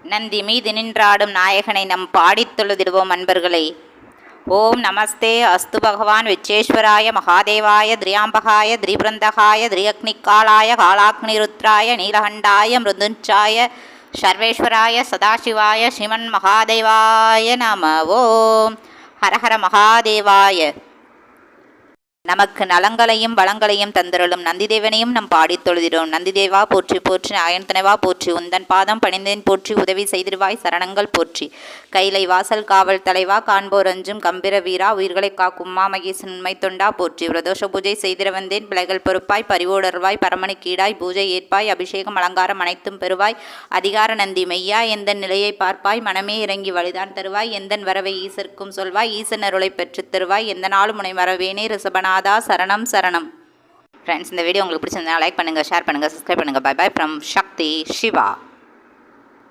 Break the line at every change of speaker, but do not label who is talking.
நந்தி மீது நின்றாடும் நாயகனை நம் பாடித் தொழுதிடுவோம் அன்பர்களே. ஓம் நமஸ்தே அஸ்து பகவான் விச்சேஸ்வராய மகாதேவாய திரியாம்பகாய திரிபுரந்தகாய திரியக்னிகாலாய காலாக்னிருத்ராய நீலகண்டாய மிருதுஞ்சாய சர்வேஸ்வராய சதாசிவாய ஸ்ரீமன் மகாதேவாய நம. ஓம் ஹரஹர மகாதேவாய. நமக்கு நலங்களையும் வளங்களையும் தந்திரலும் நந்திதேவனையும் நம் பாடித் தொழுதிடோம். நந்திதேவா போற்றி போற்றி, நாயன்தனைவா போற்றி, உந்தன் பாதம் பணிந்தேன் போற்றி, உதவி செய்திருவாய் சரணங்கள் போற்றி. கைலை வாசல் காவல் தலைவா, காண்போர் அஞ்சும் கம்பிர வீரா, உயிர்களை காக்கும் உமாமகேசன் உண்மை தொண்டா போற்றி. பிரதோஷ பூஜை செய்திட வந்தேன், பிள்ளைகள் பொறுப்பாய் பரிவோடர்வாய் பரமணி கீடாய் பூஜை ஏற்பாய், அபிஷேகம் அலங்காரம் அனைத்தும் பெறுவாய். அதிகார நந்தி மெய்யா, எந்தன் நிலையை பார்ப்பாய், மனமே இறங்கி வழிதான் தருவாய். எந்தன் வரவை ஈசர்க்கும் சொல்வாய், ஈசன் அருளை பெற்றுத் தருவாய். எந்த நாளும் முனை மறவேனே ரிஷபனா சரணம் சரணம். ஃப்ரெண்ட்ஸ், இந்த வீடியோ உங்களுக்கு பிடிச்சிருந்தா லைக் பண்ணுங்கள், ஷேர் பண்ணுங்கள், சப்ஸ்கிரைப் பண்ணுங்கள். Bye bye from Sakthi Siva.